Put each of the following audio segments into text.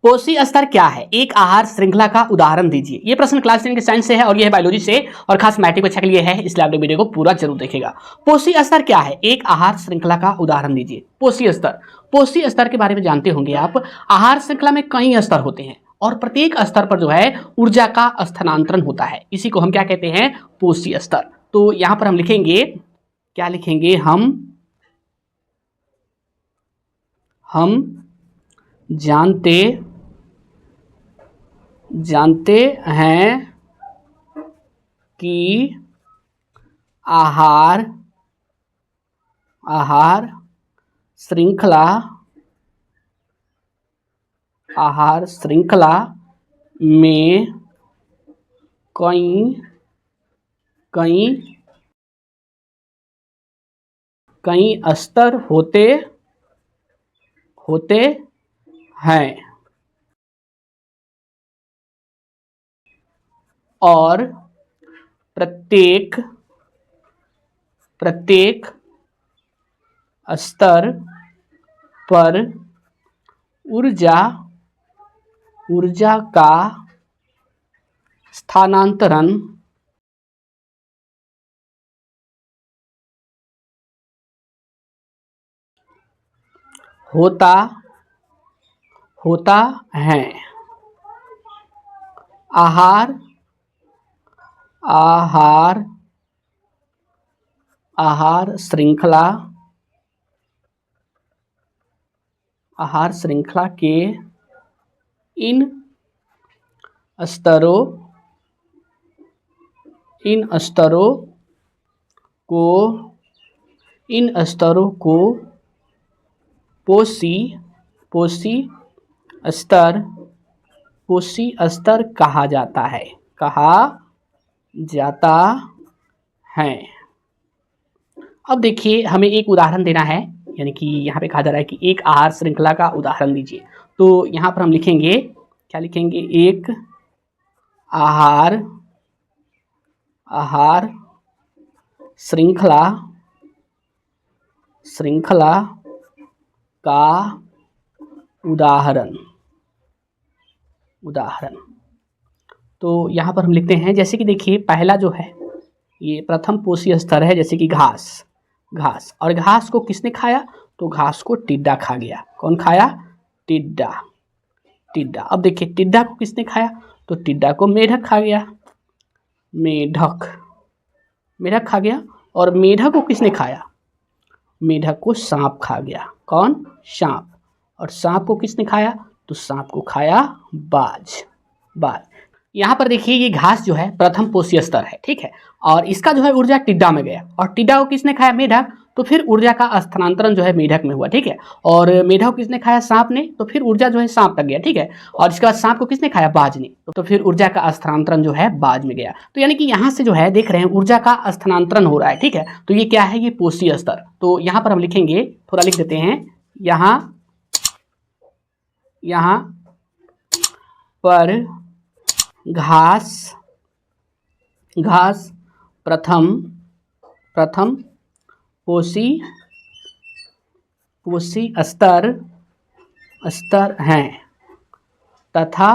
पोषी स्तर क्या है, एक आहार श्रृंखला का उदाहरण दीजिए। ये प्रश्न क्लास 10 के साइंस से है और ये है बायोलॉजी से और खास मैट्रिक परीक्षा के लिए है, इसलिए आप वीडियो को पूरा जरूर देखेगा। पोषी स्तर क्या है, एक आहार श्रृंखला का उदाहरण दीजिए। पोषी स्तर के बारे में जानते होंगे आप। आहार श्रृंखला में कई स्तर होते हैं और प्रत्येक स्तर पर जो है ऊर्जा का स्थानांतरण होता है, इसी को हम क्या कहते हैं, पोषी स्तर। तो यहां पर हम लिखेंगे, क्या लिखेंगे, हम जानते हैं कि आहार श्रृंखला में कई स्तर होते हैं और प्रत्येक स्तर पर ऊर्जा का स्थानांतरण होता है। आहार श्रृंखला के इन स्तरों को पोषी स्तर कहा जाता है। अब देखिए, हमें एक उदाहरण देना है, यानी कि यहाँ पे कहा जा रहा है कि एक आहार श्रृंखला का उदाहरण दीजिए। तो यहाँ पर हम लिखेंगे, क्या लिखेंगे, एक आहार श्रृंखला का उदाहरण। तो यहाँ पर हम लिखते हैं, जैसे कि देखिए, पहला जो है ये प्रथम पोषी स्तर है, जैसे कि घास। और घास को किसने खाया, तो घास को टिड्डा खा गया। कौन खाया, टिड्डा। अब देखिए, टिड्डा को किसने खाया, तो टिड्डा को मेढक खा गया। मेढक खा गया। और मेढक को किसने खाया, मेढक को सांप खा गया। कौन, सांप। और सांप को किसने खाया, तो सांप को खाया बाज। यहाँ पर देखिए, ये घास जो है प्रथम पोषी स्तर है, ठीक है, और इसका जो है ऊर्जा टिड्डा में गया, और टिड्डा को किसने खाया, मेढक, तो फिर ऊर्जा का स्थानांतरण जो है मेढक में हुआ, ठीक है। और मेढक को किसने खाया, सांप ने, तो फिर ऊर्जा जो है सांप तक गया, ठीक है। और इसके बाद सांप को किसने खाया, बाज ने, तो फिर ऊर्जा का स्थानांतरण जो है बाज में गया। तो यानी कि यहाँ से जो है देख रहे हैं ऊर्जा का स्थानांतरण हो रहा है, ठीक है। तो ये क्या है, ये पोषी स्तर। तो यहाँ पर हम लिखेंगे, थोड़ा लिख देते हैं, यहाँ पर घास प्रथम पोषी स्तर हैं तथा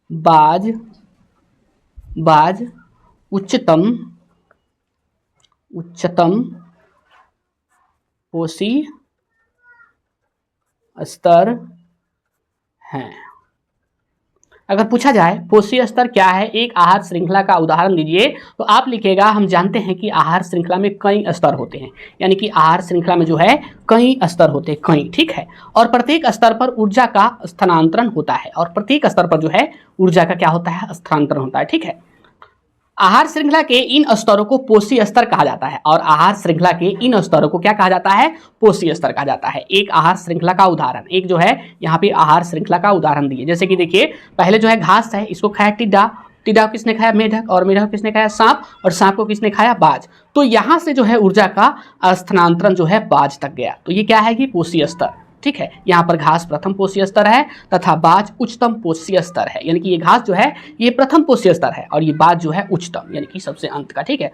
बाज उच्चतम पोषी स्तर हैं। अगर पूछा जाए पोषी स्तर क्या है, एक आहार श्रृंखला का उदाहरण दीजिए, तो आप लिखेगा, हम जानते हैं कि आहार श्रृंखला में कई स्तर होते हैं, यानी कि आहार श्रृंखला में जो है कई स्तर होते हैं, कई, ठीक है। और प्रत्येक स्तर पर ऊर्जा का स्थानांतरण होता है, और प्रत्येक स्तर पर जो है ऊर्जा का क्या होता है, स्थानांतरण होता है, ठीक है। आहार श्रृंखला के इन स्तरों को पोषी स्तर कहा जाता है, और आहार श्रृंखला के इन स्तरों को क्या कहा जाता है, पोषी स्तर कहा जाता है। एक आहार श्रृंखला का उदाहरण, एक जो है यहाँ पे आहार श्रृंखला का उदाहरण दिए, जैसे कि देखिए, पहले जो है घास है, इसको खाया टिड्डा, टिड्डा को किसने खाया, मेढक, और मेढक को किसने खाया, सांप, और सांप को किसने खाया, बाज। तो यहाँ से जो है ऊर्जा का स्थानांतरण जो है बाज तक गया, तो ये क्या है, ये पोषी स्तर, ठीक है। यहाँ पर घास प्रथम पोषी स्तर है तथा बाज उच्चतम पोषी स्तर है, यानी कि ये घास जो है ये प्रथम पोषी स्तर है और ये बाज जो है उच्चतम, यानी कि सबसे अंत का, ठीक है।